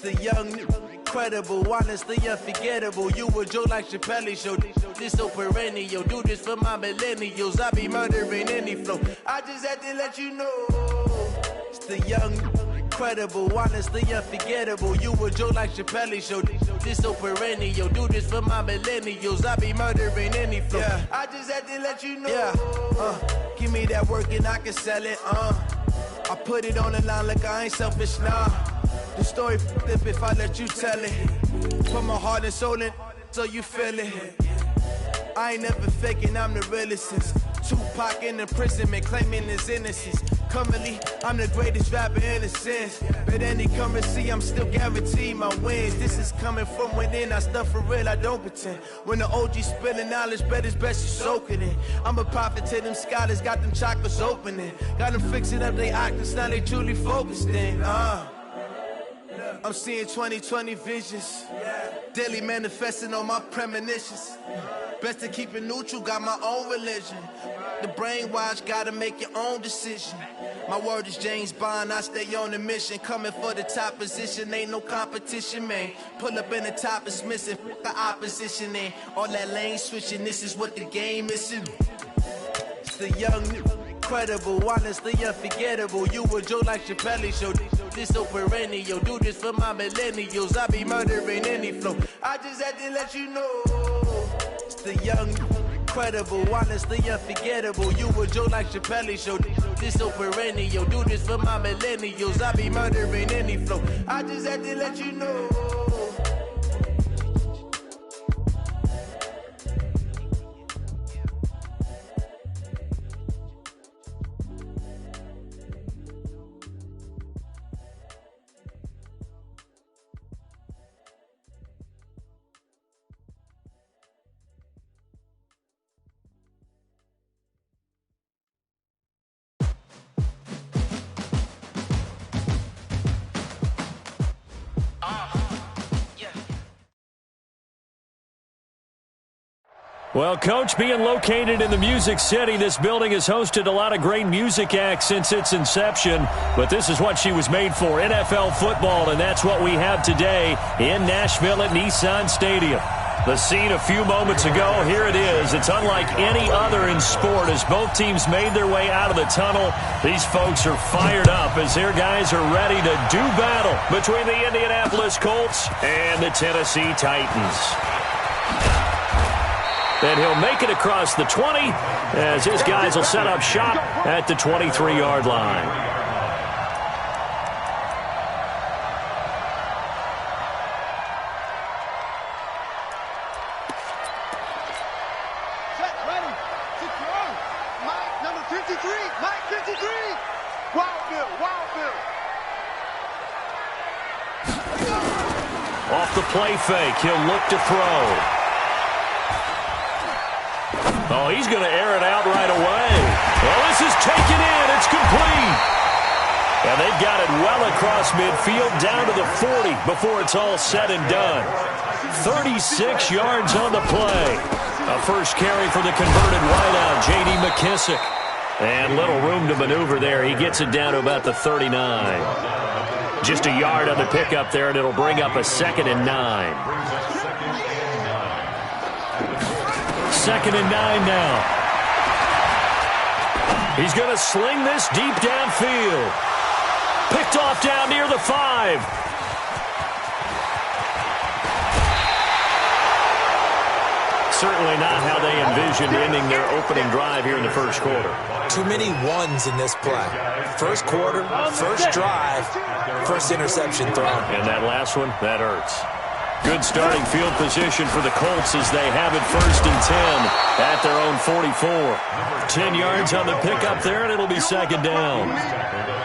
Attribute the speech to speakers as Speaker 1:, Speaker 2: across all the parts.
Speaker 1: The young, incredible, honestly unforgettable. You a joke like Chappelle Show. This so perennial. Do this for my millennials. I be murdering any flow. I just had to let you know. It's the young, incredible, honestly unforgettable. You a joke like Chappelle Show. This so perennial. Do this for my millennials. I be murdering any flow. Yeah. I just had to let you know. Yeah. Give me that work and I can sell it. I put it on the line like I ain't selfish, nah. The story flip if I let you tell it. Put my heart and soul in so you feel it. I ain't never faking, I'm the realest since Tupac in imprisonment, claiming his innocence. Currently, I'm the greatest rapper in a sense. But any currency, I'm still guaranteed my wins. This is coming from within, I stuff for real, I don't pretend. When the OG spilling knowledge, bet it's best you soak it in. I'm a prophet to them scholars, got them chakras opening. Got them fixing up they octaves, now they truly focused in. I'm seeing 2020 visions. Daily manifesting on my premonitions. Best to keep it neutral, got my own religion. The brainwash, gotta make your own decision. My word is James Bond, I stay on a mission. Coming for the top position, ain't no competition, man. Pull up in the top, it's missing, the opposition, and all that lane switching, this is what the game is. It's the young, incredible, honestly unforgettable. You a joke like Chappelle Show. This so perennial. Do this for my millennials. I be murdering any flow. I just had to let you know. It's the young, incredible, honestly unforgettable. You a joke like Chappelle Show. This so perennial. Do this for my millennials. I be murdering any flow. I just had to let you know.
Speaker 2: Well, Coach, being located in the Music City, this building has hosted a lot of great music acts since its inception, but this is what she was made for, NFL football, and that's what we have today in Nashville at Nissan Stadium. The scene a few moments ago, here it is. It's unlike any other in sport as both teams made their way out of the tunnel. These folks are fired up as their guys are ready to do battle between the Indianapolis Colts and the Tennessee Titans. And he'll make it across the 20 as his guys will set up shop at the 23-yard line.
Speaker 3: Set, ready, secure. Mike, number 53. Mike, 53. Wild Bill, Wild Bill.
Speaker 2: Off the play fake, he'll look to throw. Oh, he's going to air it out right away. Well, this is taken in. It's complete. And they've got it well across midfield down to the 40 before it's all said and done. 36 yards on the play. A first carry for the converted wideout, J.D. McKissick. And little room to maneuver there. He gets it down to about the 39. Just a yard on the pickup there, and it'll bring up a 2nd and 9. 2nd and 9 now. He's going to sling this deep downfield. Picked off down near the 5. Certainly not how they envisioned ending their opening drive here in the first quarter.
Speaker 4: Too many ones in this play. First quarter, first drive, first interception thrown.
Speaker 2: And that last one, that hurts. Good starting field position for the Colts as they have it 1st and 10 at their own 44. 10 yards on the pickup there, and it'll be 2nd down.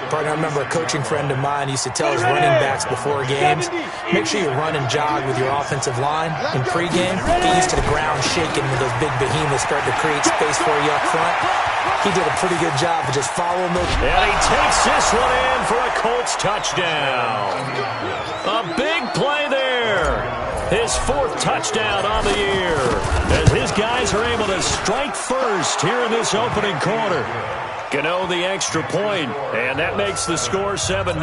Speaker 4: Partner, I remember a coaching friend of mine used to tell his running backs before games, make sure you run and jog with your offensive line. In pregame, get used to the ground shaking when those big behemoths start to create space for you up front. He did a pretty good job of just following those.
Speaker 2: And he takes this one in for a Colts touchdown. A big play there. His 4th touchdown on the year as his guys are able to strike first here in this opening quarter. Gano the extra point, and that makes the score 7-0.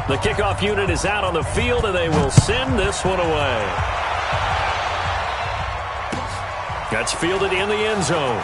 Speaker 2: The kickoff unit is out on the field, and they will send this one away. That's fielded in the end zone.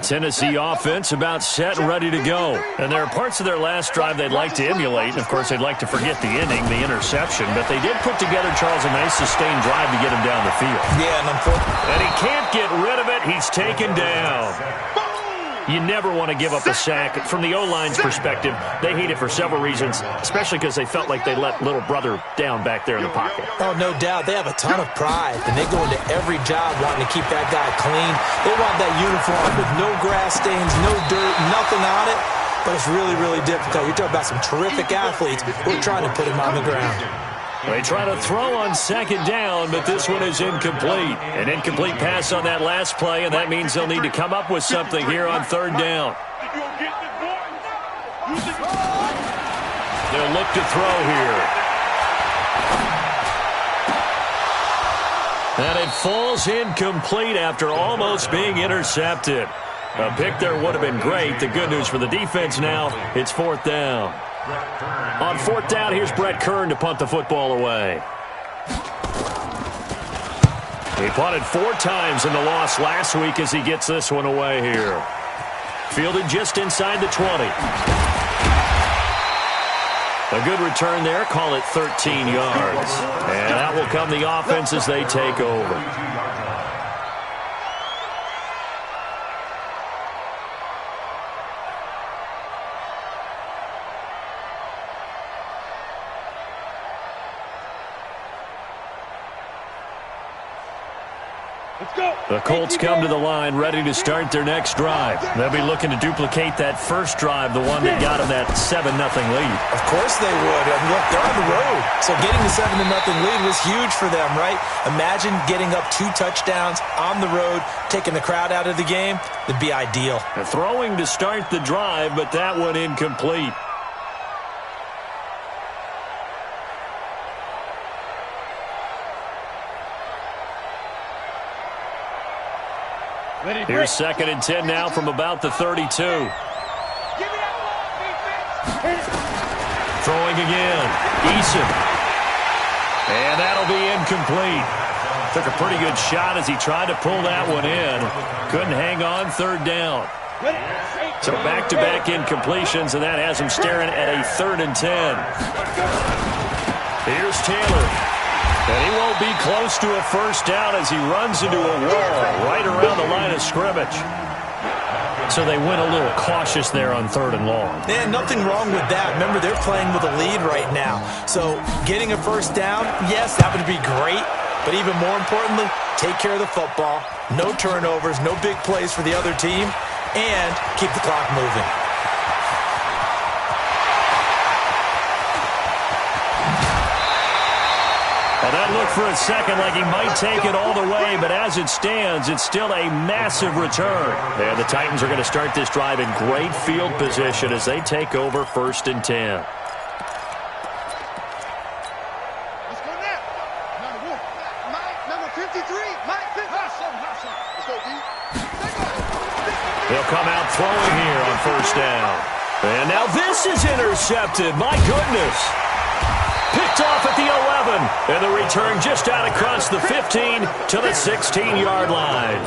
Speaker 2: Tennessee offense about set and ready to go. And there are parts of their last drive they'd like to emulate. And, of course, they'd like to forget the ending, the interception. But they did put together, Charles, a nice sustained drive to get him down the field.
Speaker 4: Yeah,
Speaker 2: and he can't get rid of it. He's taken down. You never want to give up a sack. From the O-line's perspective, they hate it for several reasons, especially because they felt like they let little brother down back there in the pocket.
Speaker 4: Oh, no doubt. They have a ton of pride, and they go into every job wanting to keep that guy clean. They want that uniform with no grass stains, no dirt, nothing on it. But it's really, really difficult. You're talking about some terrific athletes who are trying to put him on the ground.
Speaker 2: They try to throw on second down, but this one is incomplete. An incomplete pass on that last play, and that means they'll need to come up with something here on third down. They'll look to throw here. And it falls incomplete after almost being intercepted. A pick there would have been great. The good news for the defense now, it's fourth down. On fourth down, here's Brett Kern to punt the football away. He punted 4 times in the loss last week as he gets this one away here. Fielded just inside the 20. A good return there. Call it 13 yards. And that will come the offense as they take over. The Colts come to the line ready to start their next drive. They'll be looking to duplicate that first drive, the one that got them that 7-0 lead.
Speaker 4: Of course they would. And look, they're on the road. So getting the 7-0 lead was huge for them, right? Imagine getting up 2 touchdowns on the road, taking the crowd out of the game. That'd be ideal.
Speaker 2: They're throwing to start the drive, but that one incomplete. Here's 2nd and 10 now from about the 32. Throwing again. Eason. And that'll be incomplete. Took a pretty good shot as he tried to pull that one in. Couldn't hang on, third down. So back-to-back incompletions, and that has him staring at a 3rd and 10. Here's Taylor. And he won't be close to a first down as he runs into a wall right around the line of scrimmage. So they went a little cautious there on 3rd and long.
Speaker 4: And nothing wrong with that. Remember, they're playing with a lead right now. So getting a first down, yes, that would be great. But even more importantly, take care of the football. No turnovers, no big plays for the other team, and keep the clock moving.
Speaker 2: Well, that looked for a second like he might take it all the way, but as it stands, it's still a massive return. And the Titans are going to start this drive in great field position as they take over 1st and 10.
Speaker 3: Let's go now. Number 53, Mike. Let's go, D.
Speaker 2: They'll come out throwing here on first down. And now this is intercepted. My goodness. Picked off at the 11, and the return just out across the 15 to the 16-yard line.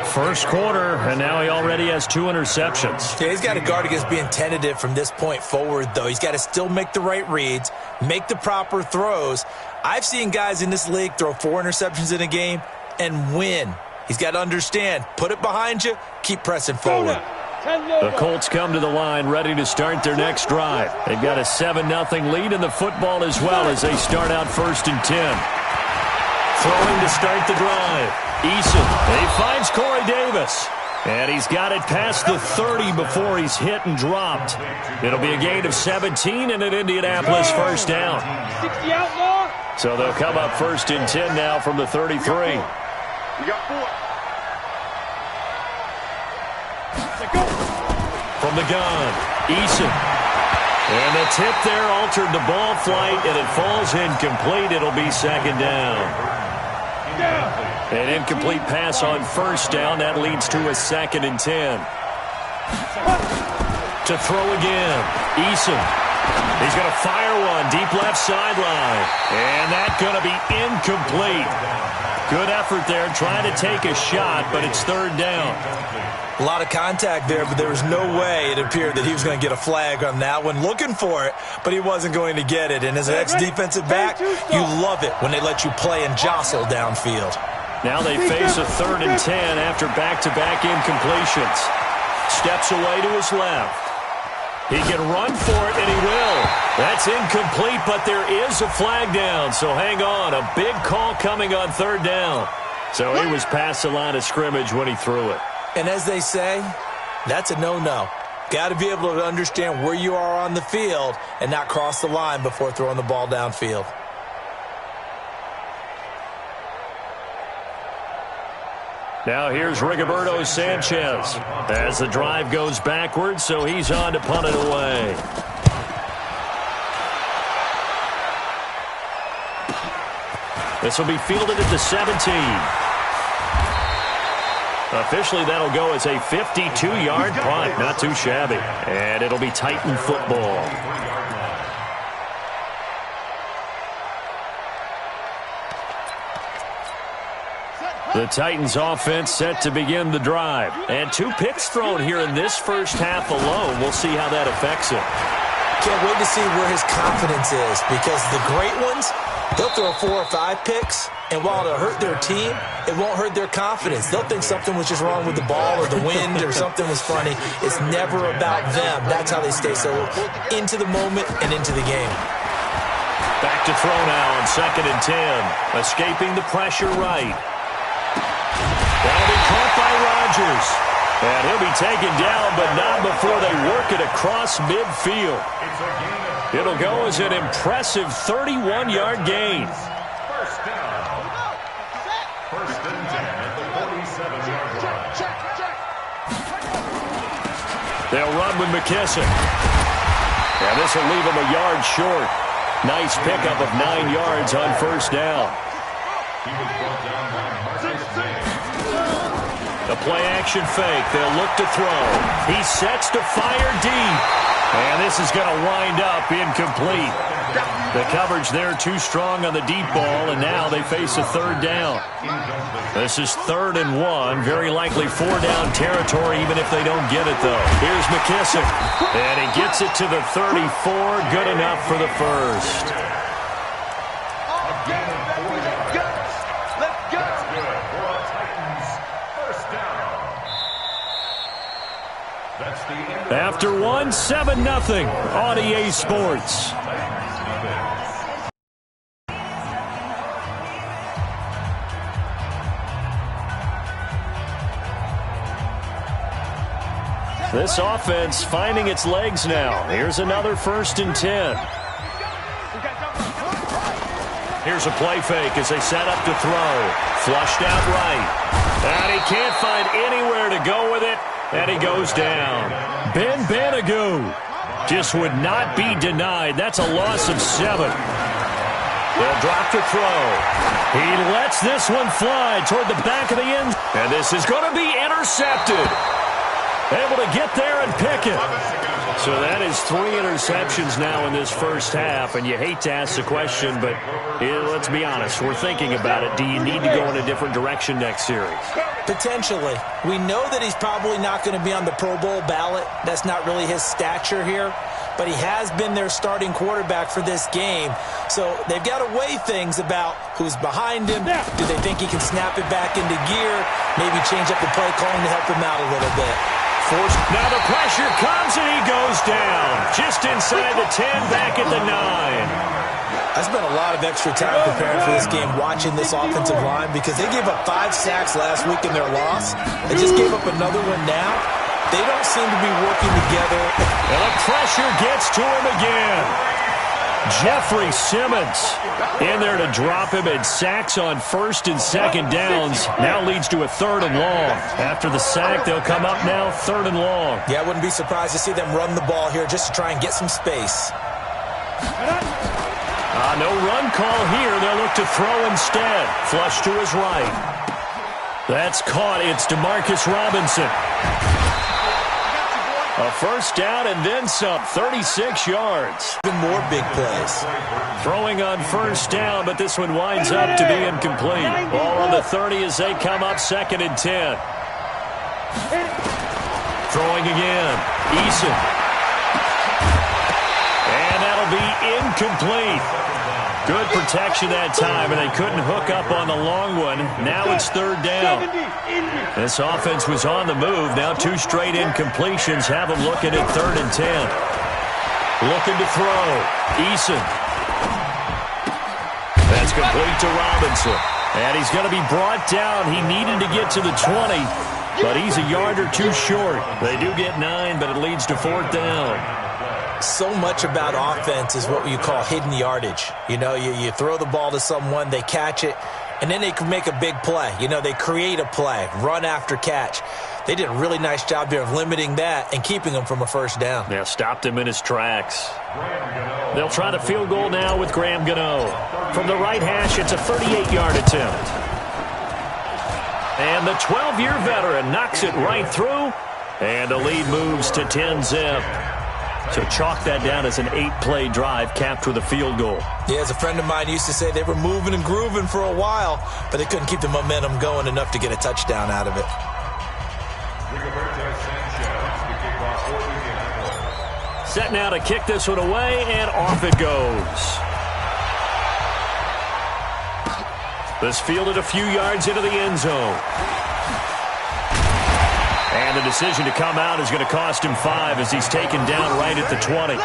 Speaker 2: First quarter, and now he already has 2 interceptions.
Speaker 4: Yeah, he's got to guard against being tentative from this point forward, though. He's got to still make the right reads, make the proper throws. I've seen guys in this league throw 4 interceptions in a game and win. He's got to understand, put it behind you, keep pressing forward.
Speaker 2: The Colts come to the line ready to start their next drive. They've got a 7-0 lead in the football as well as they start out 1st and 10. Throwing to start the drive. Eason. He finds Corey Davis. And he's got it past the 30 before he's hit and dropped. It'll be a gain of 17 and an Indianapolis first down.
Speaker 3: 60 out more.
Speaker 2: So they'll come up first and 10 now from the 33.
Speaker 3: We got 4.
Speaker 2: From the gun, Eason. And the tip there altered the ball flight, and it falls incomplete. It'll be second down. An incomplete pass on first down. That leads to a 2nd and 10. To throw again, Eason. He's going to fire one deep left sideline. And that's going to be incomplete. Good effort there, trying to take a shot, but it's third down.
Speaker 4: A lot of contact there, but there was no way it appeared that he was going to get a flag on that one. Looking for it, but he wasn't going to get it. And as an ex-defensive back, you love it when they let you play and jostle downfield.
Speaker 2: Now they face a 3rd and 10 after back-to-back incompletions. Steps away to his left. He can run for it, and he will. That's incomplete, but there is a flag down, so hang on. A big call coming on 3rd down. So he was past the line of scrimmage when he threw it.
Speaker 4: And as they say, that's a no-no. Got to be able to understand where you are on the field and not cross the line before throwing the ball downfield.
Speaker 2: Now here's Rigoberto Sanchez as the drive goes backwards, so he's on to punt it away. This will be fielded at the 17. Officially, that'll go as a 52-yard punt. Not too shabby. And it'll be Titan football. The Titans offense set to begin the drive. And 2 picks thrown here in this first half alone. We'll see how that affects it.
Speaker 4: Can't wait to see where his confidence is, because the great ones, they'll throw 4 or 5 picks, and while it'll hurt their team, it won't hurt their confidence. They'll think something was just wrong with the ball or the wind or something was funny. It's never about them. That's how they stay so into the moment and into the game.
Speaker 2: Back to throw now on 2nd and 10. Escaping the pressure right. That'll be caught by Rodgers. And he'll be taken down, but not before they work it across midfield. It'll go as an impressive 31-yard gain.
Speaker 3: First and 10 at the 47-yard line.
Speaker 2: They'll run with McKissick. And this will leave him a yard short. Nice pickup of 9 yards on first down.
Speaker 3: He was brought down by Marcus James.
Speaker 2: The play-action fake. They'll look to throw. He sets to fire deep. And this is going to wind up incomplete. The coverage there too strong on the deep ball, and now they face a 3rd down. This is 3rd and 1. Very likely 4-down territory, even if they don't get it, though. Here's McKissick. And he gets it to the 34. Good enough for the first. After 1, 7-0 on EA Sports. This offense finding its legs now. Here's another 1st and 10. Here's a play fake as they set up to throw. Flushed out right. And he can't find anywhere to go with it. And he goes down. Ben Banagoo just would not be denied. That's a loss of 7. They'll drop to throw. He lets this one fly toward the back of the end. And this is going to be intercepted. Able to get there and pick it. So that is 3 interceptions now in this first half. And you hate to ask the question, but let's be honest. We're thinking about it. Do you need to go in a different direction next series?
Speaker 4: Potentially. We know that he's probably not going to be on the Pro Bowl ballot. That's not really his stature here. But he has been their starting quarterback for this game. So they've got to weigh things about who's behind him. Do they think he can snap it back into gear? Maybe change up the play calling to help him out a little bit.
Speaker 2: Now the pressure comes and he goes down. Just inside the 10, back at the 9.
Speaker 4: I spent a lot of extra time preparing for this game watching this offensive line because they gave up 5 sacks last week in their loss. They just gave up another one now. They don't seem to be working together.
Speaker 2: And the pressure gets to him again. Jeffrey Simmons in there to drop him, and sacks on 1st and 2nd downs. Now leads to a 3rd and long. After the sack, they'll come up now 3rd and long.
Speaker 4: Yeah, I wouldn't be surprised to see them run the ball here just to try and get some space.
Speaker 2: No run call here. They'll look to throw instead. Flush to his right. That's caught. It's DeMarcus Robinson. A 1st down and then some. 36 yards.
Speaker 4: Even more big plays.
Speaker 2: Throwing on 1st down, but this one winds up to be incomplete. Ball on the 30 as they come up 2nd and 10. Throwing again. Eason. And that'll be incomplete. Good protection that time, and they couldn't hook up on the long one. Now it's 3rd down. This offense was on the move. Now 2 straight incompletions have them looking at 3rd and 10. Looking to throw. Eason. That's complete to Robinson. And he's going to be brought down. He needed to get to the 20, but he's a yard or 2 short. They do get 9, but it leads to 4th down.
Speaker 4: So much about offense is what you call hidden yardage. You know, you throw the ball to someone, they catch it, and then they can make a big play. You know, they create a play, run after catch. They did a really nice job there of limiting that and keeping him from a 1st down.
Speaker 2: Yeah, stopped him in his tracks. They'll try the field goal now with Graham Gano. From the right hash, it's a 38-yard attempt. And the 12-year veteran knocks it right through, and the lead moves to 10-zip. So chalk that down as an 8-play drive capped with a field goal.
Speaker 4: Yeah, as a friend of mine used to say, they were moving and grooving for a while, but they couldn't keep the momentum going enough to get a touchdown out of it.
Speaker 2: Set now to kick this one away, and off it goes. This fielded a few yards into the end zone. And the decision to come out is going to cost him 5 as he's taken down right at the 20.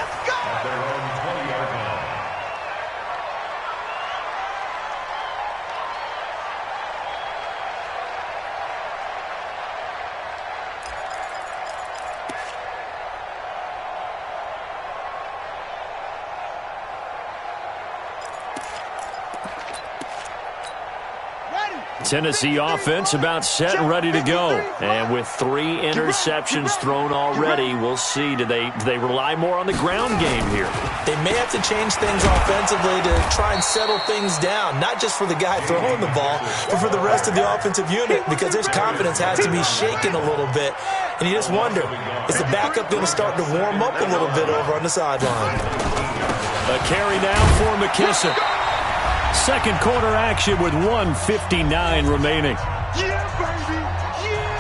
Speaker 2: Tennessee offense about set and ready to go. And with 3 interceptions thrown already, we'll see. Do they rely more on the ground game here?
Speaker 4: They may have to change things offensively to try and settle things down, not just for the guy throwing the ball, but for the rest of the offensive unit, because their confidence has to be shaken a little bit. And you just wonder, is the backup going to start to warm up a little bit over on the sideline?
Speaker 2: A carry now for McKissick. Second quarter action with 1:59 remaining.
Speaker 3: Yeah, baby! Yeah!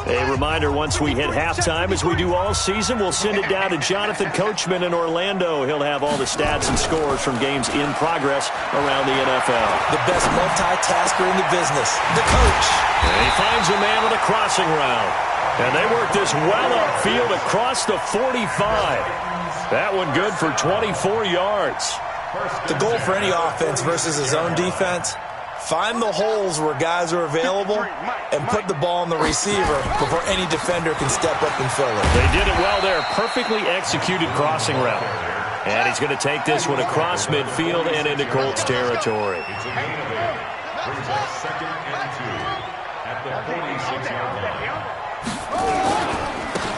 Speaker 2: A reminder, once we hit halftime, as we do all season, we'll send it down to Jonathan Coachman in Orlando. He'll have all the stats and scores from games in progress around the NFL.
Speaker 4: The best multitasker in the business, the coach.
Speaker 2: And he finds a man on a crossing route. And they work this well upfield across the 45. That one good for 24 yards.
Speaker 4: The goal for any offense versus his own defense, find the holes where guys are available and put the ball on the receiver before any defender can step up and fill it.
Speaker 2: They did it well there. Perfectly executed crossing route. And he's going to take this one across midfield and into Colts territory.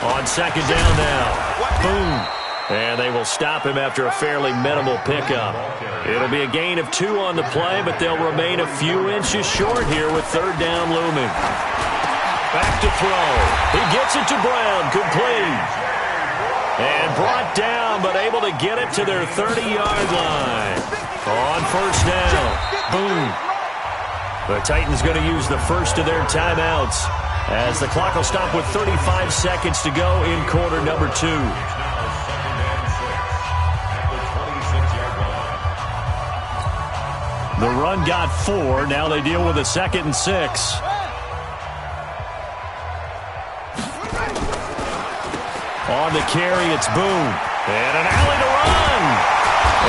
Speaker 2: On 2nd down now. Boom. And they will stop him after a fairly minimal pickup. It'll be a gain of 2 on the play, but they'll remain a few inches short here with 3rd down looming. Back to throw. He gets it to Brown. Complete. And brought down, but able to get it to their 30-yard line. On 1st down. Boom. The Titans going to use the first of their timeouts as the clock will stop with 35 seconds to go in quarter number 2. The run got 4. Now they deal with a 2nd and 6. On the carry, it's Boone. And an alley to run.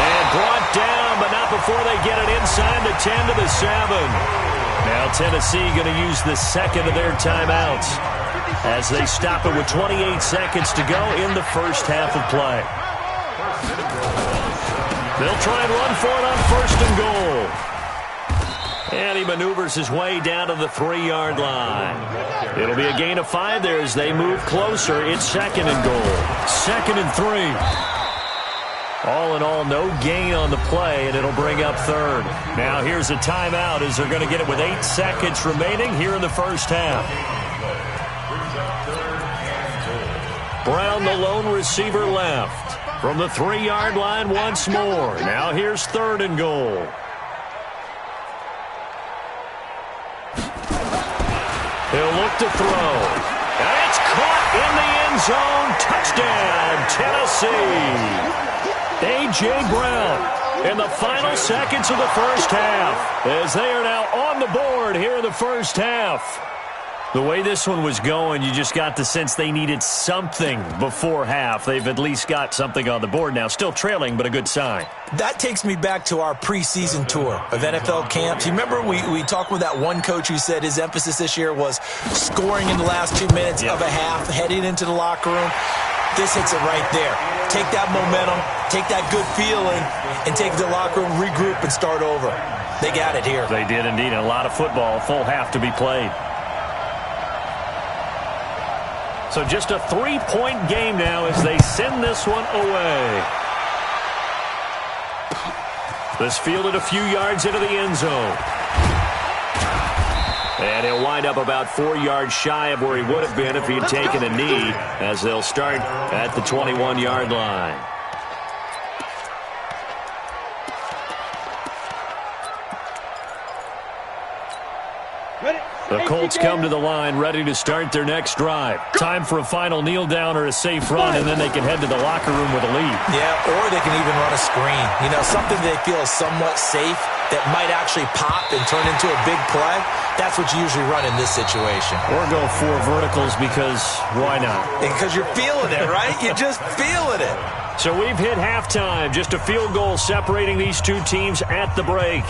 Speaker 2: And brought down, but not before they get it inside the 10 to the 7. Now Tennessee going to use the second of their timeouts as they stop it with 28 seconds to go in the first half of play. They'll try and run for it on 1st and goal. And he maneuvers his way down to the 3-yard line. It'll be a gain of 5 there as they move closer. It's 2nd and goal. 2nd and 3. All in all, no gain on the play, and it'll bring up 3rd. Now here's a timeout as they're going to get it with 8 seconds remaining here in the first half. Brown, the lone receiver, left. From the 3-yard line once more. Now here's 3rd and goal. He'll look to throw. And it's caught in the end zone. Touchdown, Tennessee. A.J. Brown in the final seconds of the first half as they are now on the board here in the first half. The way this one was going, you just got the sense they needed something before half. They've at least got something on the board now. Still trailing, but a good sign.
Speaker 4: That takes me back to our preseason tour of NFL camps. You remember we talked with that one coach who said his emphasis this year was scoring in the last 2 minutes of a half, heading into the locker room. This hits it right there. Take that momentum, take that good feeling, and take the locker room, regroup, and start over. They got it here.
Speaker 2: They did indeed. A lot of football, full half to be played. So just a 3-point game now as they send this one away. This fielded a few yards into the end zone. And he'll wind up about 4 yards shy of where he would have been if he had taken a knee, as they'll start at the 21-yard line. The Colts come to the line ready to start their next drive. Time for a final kneel down or a safe run, and then they can head to the locker room with a lead.
Speaker 4: Yeah, or they can even run a screen. You know, something they feel is somewhat safe that might actually pop and turn into a big play. That's what you usually run in this situation.
Speaker 2: Or go 4 verticals because why not?
Speaker 4: Because you're feeling it, right? You're just feeling it.
Speaker 2: So we've hit halftime. Just a field goal separating these two teams at the break.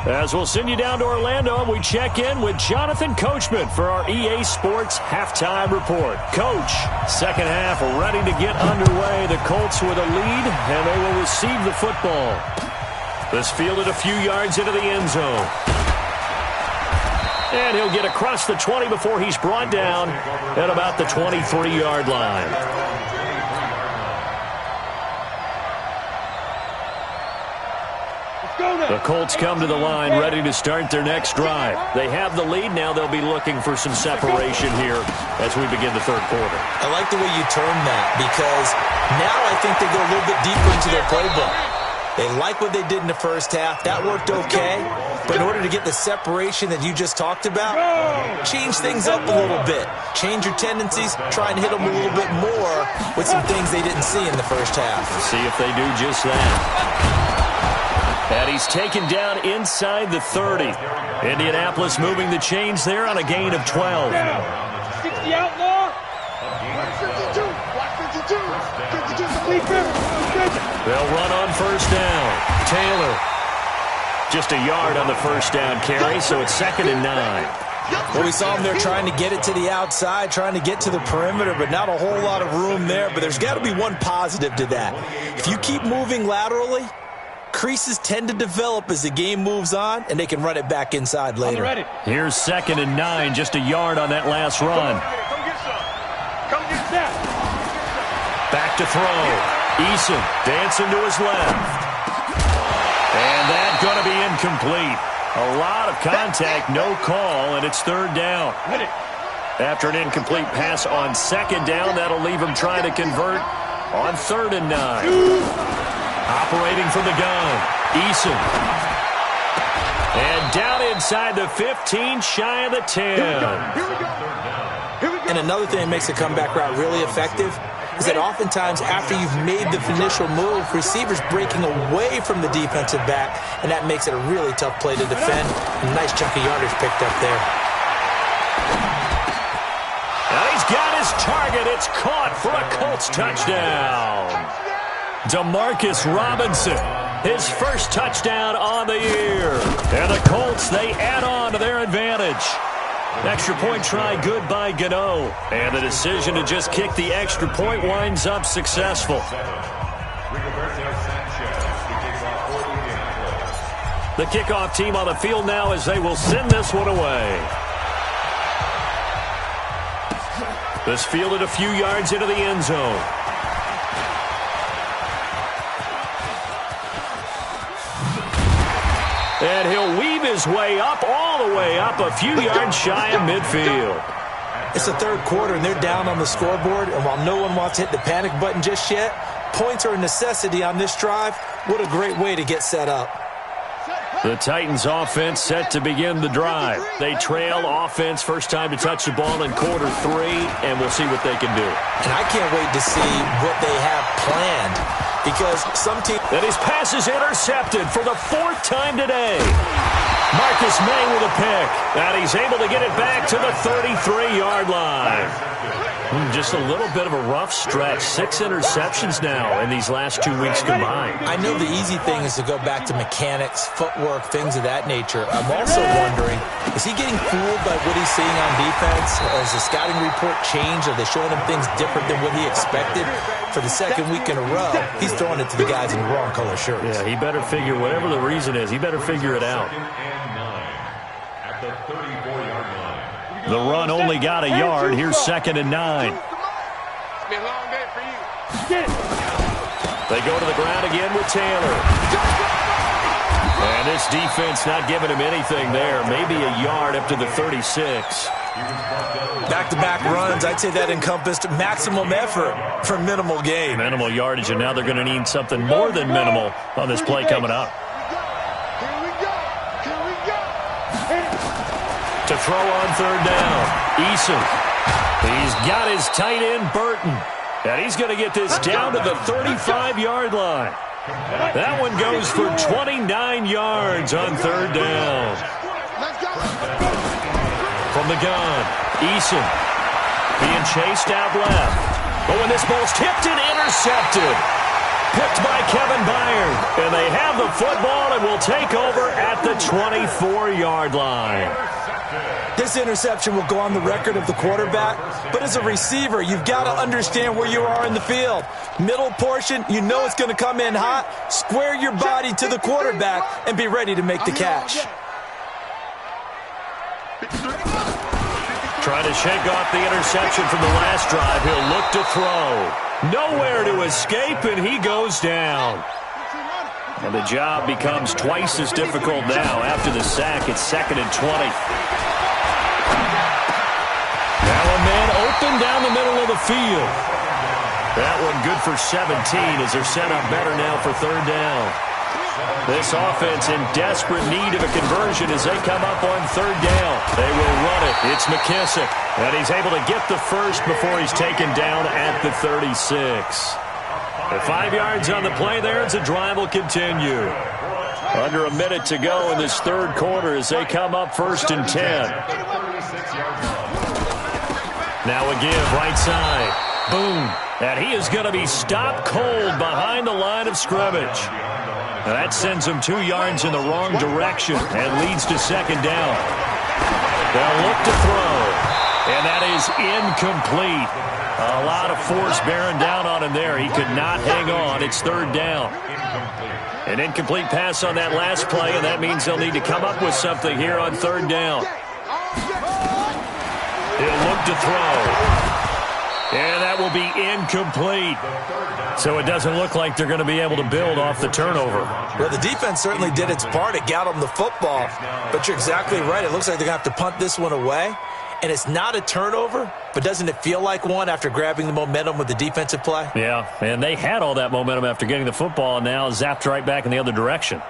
Speaker 2: As we'll send you down to Orlando, and we check in with Jonathan Coachman for our EA Sports Halftime Report. Coach, second half ready to get underway. The Colts with a lead, and they will receive the football. This fielded a few yards into the end zone. And he'll get across the 20 before he's brought down at about the 23-yard line. The Colts come to the line ready to start their next drive. They have the lead. Now they'll be looking for some separation here as we begin the third quarter.
Speaker 4: I like the way you term that because now I think they go a little bit deeper into their playbook. They like what they did in the first half. That worked okay. But in order to get the separation that you just talked about, change things up a little bit. Change your tendencies. Try and hit them a little bit more with some things they didn't see in the first half.
Speaker 2: We'll see if they do just that. And he's taken down inside the 30. Indianapolis moving the chains there on a gain of 12.
Speaker 3: 60 outlaw. 152. 152. 52.
Speaker 2: They'll run on first down. Taylor. Just a yard on the first down carry, so it's 2nd and 9.
Speaker 4: Well, we saw them there trying to get it to the outside, trying to get to the perimeter, but not a whole lot of room there. But there's got to be one positive to that. If you keep moving laterally, creases tend to develop as the game moves on, and they can run it back inside later.
Speaker 2: Here's 2nd and 9, just a yard on that last run. Back to throw. Eason dancing to his left. And that's going to be incomplete. A lot of contact, no call, and it's 3rd down. After an incomplete pass on 2nd down, that'll leave him trying to convert on 3rd and 9. Operating from the gun, Eason. And down inside the 15, shy of the 10.
Speaker 4: And another thing that makes the comeback route really effective is that oftentimes after you've made the initial move, receivers breaking away from the defensive back, and that makes it a really tough play to defend. A nice chunk of yardage picked up there.
Speaker 2: And he's got his target. It's caught for a Colts touchdown. Demarcus Robinson, his first touchdown on the year. And the Colts, they add on to their advantage. Extra point try good by Gano. And the decision to just kick the extra point winds up successful. The kickoff team on the field now as they will send this one away. This fielded a few yards into the end zone. And he'll weave his way up, all the way up, a few yards shy of midfield.
Speaker 4: It's the third quarter, and they're down on the scoreboard. And while no one wants to hit the panic button just yet, points are a necessity on this drive. What a great way to get set up.
Speaker 2: The Titans offense set to begin the drive. They trail offense first time to touch the ball in quarter 3, and we'll see what they can do.
Speaker 4: And I can't wait to see what they have planned, because some teams...
Speaker 2: And his pass is intercepted for the 4th time today. Marcus May with a pick, and he's able to get it back to the 33-yard line. Just a little bit of a rough stretch. 6 interceptions now in these last 2 weeks combined.
Speaker 4: I know the easy thing is to go back to mechanics, footwork, things of that nature. I'm also wondering, is he getting fooled by what he's seeing on defense? Has the scouting report changed? Are they showing him things different than what he expected? For the second week in a row, he's throwing it to the guys in the wrong color shirts.
Speaker 2: Yeah, he better figure, whatever the reason is, he better figure it out. The run only got a yard. Here's 2nd and 9.
Speaker 3: It's been a long day for you.
Speaker 2: They go to the ground again with Taylor. And this defense not giving him anything there. Maybe a yard up to the 36.
Speaker 4: Back-to-back runs, I'd say that encompassed maximum effort for minimal gain.
Speaker 2: Minimal yardage, and now they're going to need something more than minimal on this play coming up. To throw on 3rd down, Eason. He's got his tight end, Burton. And he's going to get this down to the 35-yard line. That one goes for 29 yards on 3rd down. From the gun, Eason being chased out left. But when this ball's tipped and intercepted, picked by Kevin Byard. And they have the football and will take over at the 24-yard line.
Speaker 4: This interception will go on the record of the quarterback, but as a receiver, you've got to understand where you are in the field. Middle portion, you know it's going to come in hot. Square your body to the quarterback and be ready to make the catch.
Speaker 2: Trying to shake off the interception from the last drive. He'll look to throw. Nowhere to escape, and he goes down. And the job becomes twice as difficult now. After the sack, it's 2nd and 20. Now a man open down the middle of the field. That one good for 17 as they're set up better now for 3rd down. This offense in desperate need of a conversion as they come up on 3rd down. They will run it. It's McKissick. And he's able to get the first before he's taken down at the 36. The 5 yards on the play there as the drive will continue. Under a minute to go in this 3rd quarter as they come up 1st and 10. Now a give, right side. Boom. And he is going to be stopped cold behind the line of scrimmage. And that sends him 2 yards in the wrong direction and leads to 2nd down. They'll look to throw. And that is incomplete. A lot of force bearing down on him there. He could not hang on. It's 3rd down. An incomplete pass on that last play, and that means they'll need to come up with something here on 3rd down. He'll look to throw. And that will be incomplete. So it doesn't look like they're going to be able to build off the turnover.
Speaker 4: Well, the defense certainly did its part. It got them the football. But you're exactly right. It looks like they're going to have to punt this one away. And it's not a turnover, but doesn't it feel like one after grabbing the momentum with the defensive play?
Speaker 2: Yeah, and they had all that momentum after getting the football, and now zapped right back in the other direction.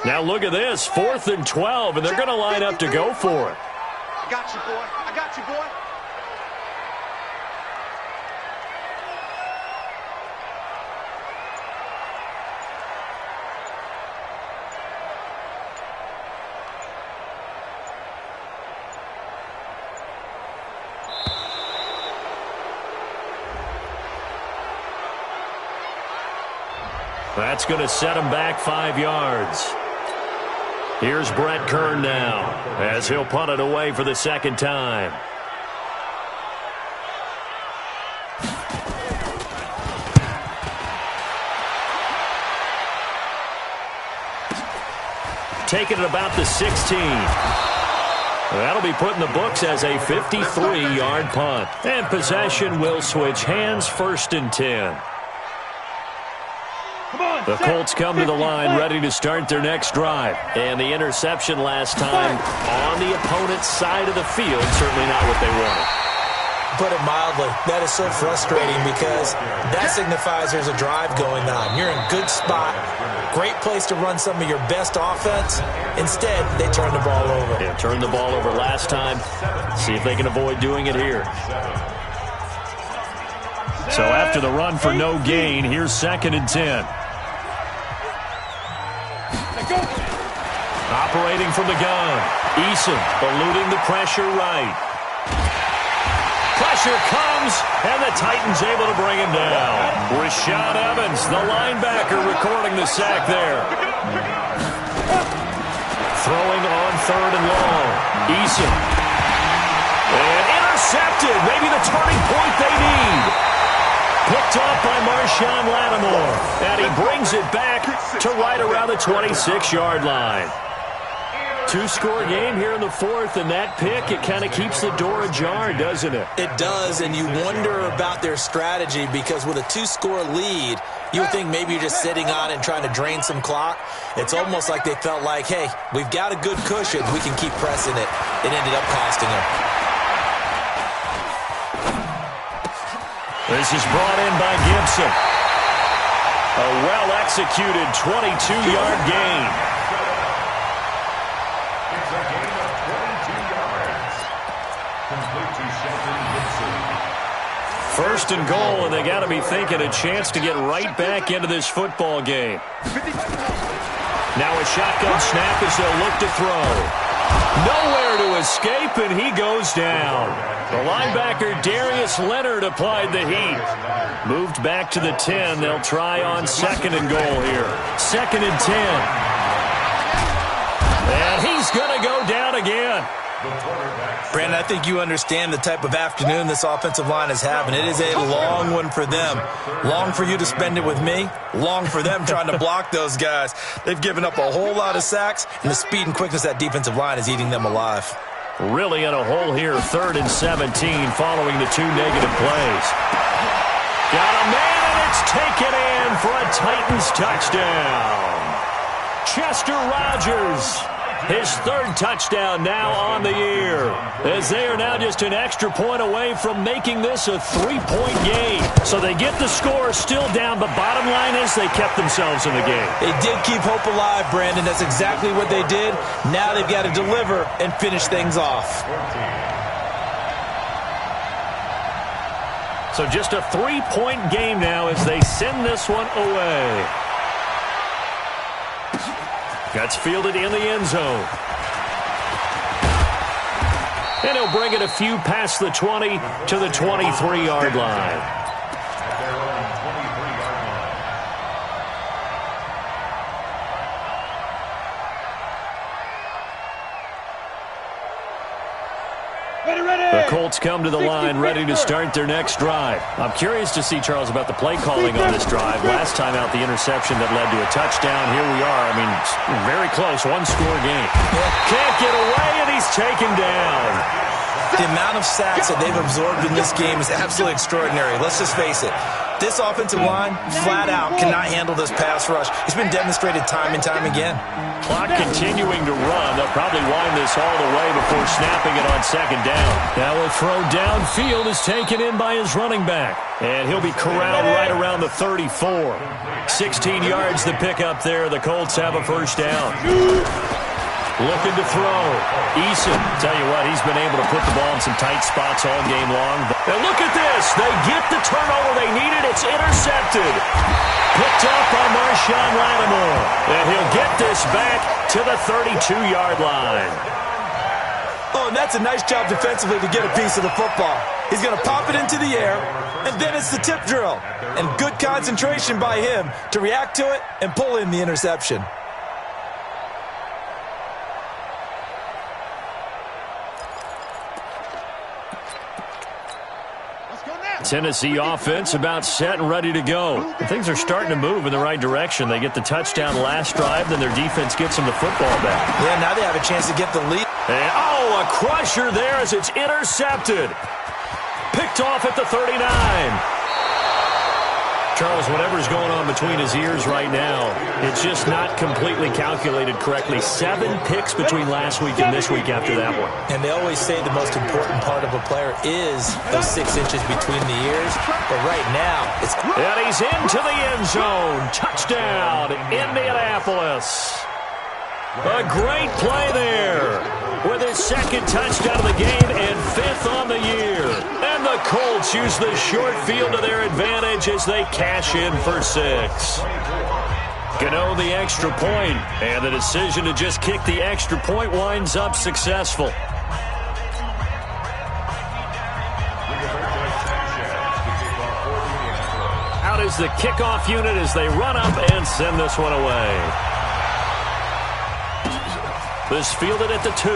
Speaker 2: Now look at this, 4th and 12, and they're going to line up to go for it.
Speaker 3: I got you, boy. I got you, boy.
Speaker 2: That's going to set him back 5 yards. Here's Brett Kern now, as he'll punt it away for the second time. Taking it about the 16. That'll be put in the books as a 53-yard punt. And possession will switch hands, 1st and 10. The Colts come to the line ready to start their next drive. And the interception last time on the opponent's side of the field, certainly not what they wanted.
Speaker 4: Put it mildly, that is so frustrating because that signifies there's a drive going on. You're in good spot, great place to run some of your best offense. Instead, they turn the ball over.
Speaker 2: Yeah, turned the ball over last time. See if they can avoid doing it here. So after the run for no gain, here's 2nd and 10. Operating from the gun. Eason eluding the pressure right. Pressure comes, and the Titans able to bring him down. Rashaan Evans, the linebacker, recording the sack there. Throwing on 3rd and long. Eason. And intercepted. Maybe the turning point they need. Picked up by Marshawn Lattimore. And he brings it back to right around the 26-yard line. 2-score game here in the 4th, and that pick, it kind of keeps the door ajar, doesn't it?
Speaker 4: It does, and you wonder about their strategy because with a 2-score lead, you would think maybe you're just sitting on it and trying to drain some clock. It's almost like they felt like, hey, we've got a good cushion. We can keep pressing it. It ended up costing them.
Speaker 2: This is brought in by Gibson. A well-executed 22-yard gain. First and goal, and they got to be thinking a chance to get right back into this football game. Now a shotgun snap as they'll look to throw. Nowhere to escape, and he goes down. The linebacker Darius Leonard applied the heat. Moved back to the 10. They'll try on 2nd and goal here. 2nd and 10. And he's going to go down again.
Speaker 4: Brandon, I think you understand the type of afternoon this offensive line is having. It is a long one for them. Long for you to spend it with me. Long for them trying to block those guys. They've given up a whole lot of sacks, and the speed and quickness of that defensive line is eating them alive.
Speaker 2: Really in a hole here, 3rd and 17 following the 2 negative plays. Got a man, and it's taken in for a Titans touchdown. Chester Rogers. His 3rd touchdown now on the year, as they are now just an extra point away from making this a 3-point game. So they get the score still down, but bottom line is they kept themselves in the game.
Speaker 4: They did keep hope alive, Brandon. That's exactly what they did. Now they've got to deliver and finish things off.
Speaker 2: So just a 3-point game now as they send this one away. Gets fielded in the end zone. And he'll bring it a few past the 20 to the 23-yard line. The Colts come to the line ready to start their next drive. I'm curious to see, Charles, about the play calling on this drive. Last time out, the interception that led to a touchdown. Here we are. I mean, very close, 1-score game. Can't get away, and he's taken down.
Speaker 4: The amount of sacks that they've absorbed in this game is absolutely extraordinary. Let's just face it. This offensive line, flat out, cannot handle this pass rush. It's been demonstrated time and time again.
Speaker 2: Clock continuing to run. They'll probably wind this all the way before snapping it on second down. Now a throw downfield is taken in by his running back. And he'll be corralled right around the 34. 16 yards to pick up there. The Colts have a first down. Looking to throw. Eason, tell you what, he's been able to put the ball in some tight spots all game long. And look at this. They get the turnover they needed. It's intercepted. Picked up by Marshawn Lattimore. And he'll get this back to the 32-yard line.
Speaker 4: Oh, and that's a nice job defensively to get a piece of the football. He's going to pop it into the air, and then it's the tip drill. And good concentration by him to react to it and pull in the interception.
Speaker 2: Tennessee offense about set and ready to go. Things are starting to move in the right direction. They get the touchdown last drive, then their defense gets them the football back.
Speaker 4: Yeah, now they have a chance to get the lead.
Speaker 2: And, a crusher there as it's intercepted. Picked off at the 39. Charles, whatever's going on between his ears right now, it's just not completely calculated correctly. 7 picks between last week and this week after that one.
Speaker 4: And they always say the most important part of a player is those 6 inches between the ears. But right now, it's...
Speaker 2: And he's into the end zone. Touchdown, Indianapolis. A great play there with his second touchdown of the game and 5th on the year. And the Colts use the short field to their advantage as they cash in for 6. Gano the extra point, and the decision to just kick the extra point winds up successful. Out is the kickoff unit as they run up and send this one away. This fielded at the 2.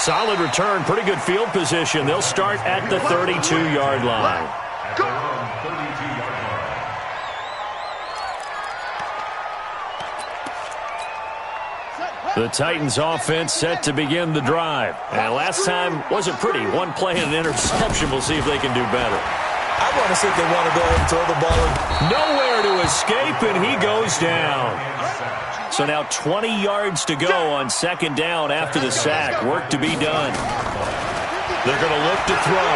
Speaker 2: Solid return, pretty good field position. They'll start at the 32-yard line. The Titans offense set to begin the drive. And last time wasn't pretty. One play and an interception. We'll see if they can do better.
Speaker 4: I want to see if they want to go ahead and throw the ball in.
Speaker 2: Nowhere to escape, and he goes down. So now 20 yards to go on second down after the sack. Work to be done. They're going to look to throw.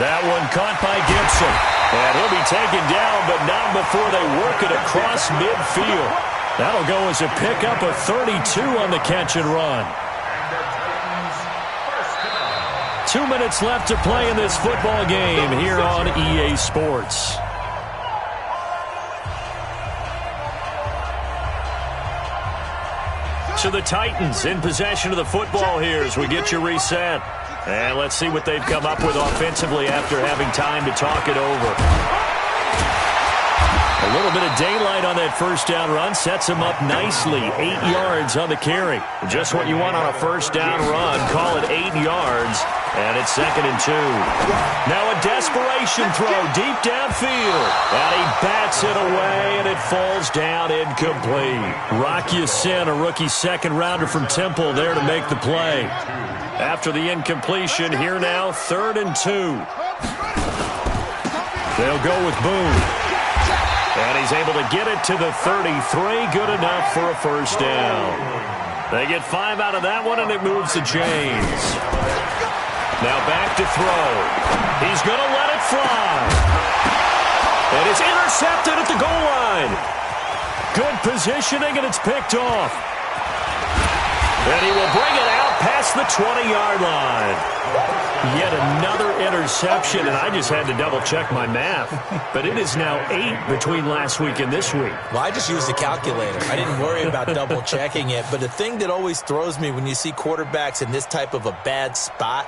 Speaker 2: That one caught by Gibson. And he'll be taken down, but not before they work it across midfield. That'll go as a pickup of 32 on the catch and run. 2 minutes left to play in this football game here on EA Sports. So the Titans in possession of the football here as we get you reset. And let's see what they've come up with offensively after having time to talk it over. A little bit of daylight on that first down run sets him up nicely. 8 yards on the carry. Just what you want on a first down run. Call it 8 yards. And it's 2nd and 2. Now a desperation throw deep downfield. And he bats it away, and it falls down incomplete. Rock Ya-Sin, a rookie second-rounder from Temple, there to make the play. After the incompletion, here now, 3rd and 2. They'll go with Boone. And he's able to get it to the 33. Good enough for a first down. They get 5 out of that one, and it moves the chains. Now back to throw. He's going to let it fly. And it's intercepted at the goal line. Good positioning, and it's picked off. And he will bring it out past the 20-yard line. Yet another interception, and I just had to double-check my math. But it is now 8 between last week and this week.
Speaker 4: Well, I just used the calculator. I didn't worry about double-checking it. But the thing that always throws me when you see quarterbacks in this type of a bad spot,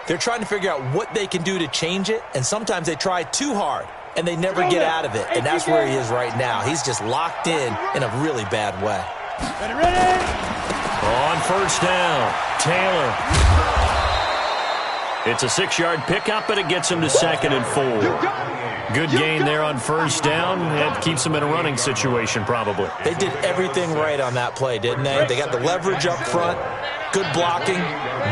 Speaker 4: they're trying to figure out what they can do to change it, and sometimes they try too hard, and they never get out of it. And that's where he is right now. He's just locked in a really bad way.
Speaker 2: On first down, Taylor. It's a 6-yard pickup, and it gets him to 2nd and 4. Good gain there on first down. It keeps them in a running situation, probably.
Speaker 4: They did everything right on that play, didn't they? They got the leverage up front, good blocking,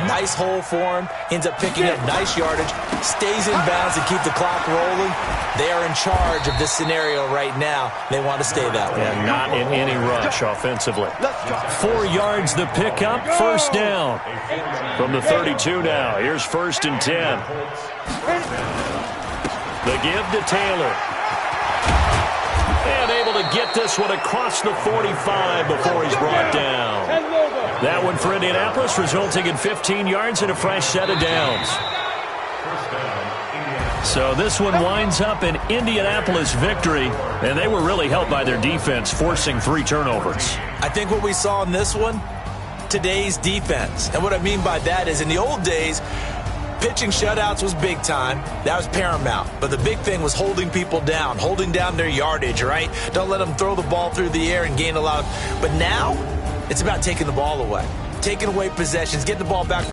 Speaker 4: nice hole for him, ends up picking up nice yardage, stays in bounds to keep the clock rolling. They are in charge of this scenario right now. They want to stay that way.
Speaker 2: And not in any rush offensively. 4 yards the pickup, first down. From the 32 now, here's 1st and 10. The give to Taylor. And able to get this one across the 45 before he's brought down. That one for Indianapolis, resulting in 15 yards and a fresh set of downs. So this one winds up an Indianapolis victory, and they were really helped by their defense, forcing 3 turnovers.
Speaker 4: I think what we saw in this one, today's defense. And what I mean by that is in the old days, pitching shutouts was big time. That was paramount. But the big thing was holding people down, holding down their yardage, right? Don't let them throw the ball through the air and gain a lot of... But now, it's about taking the ball away, taking away possessions, getting the ball back.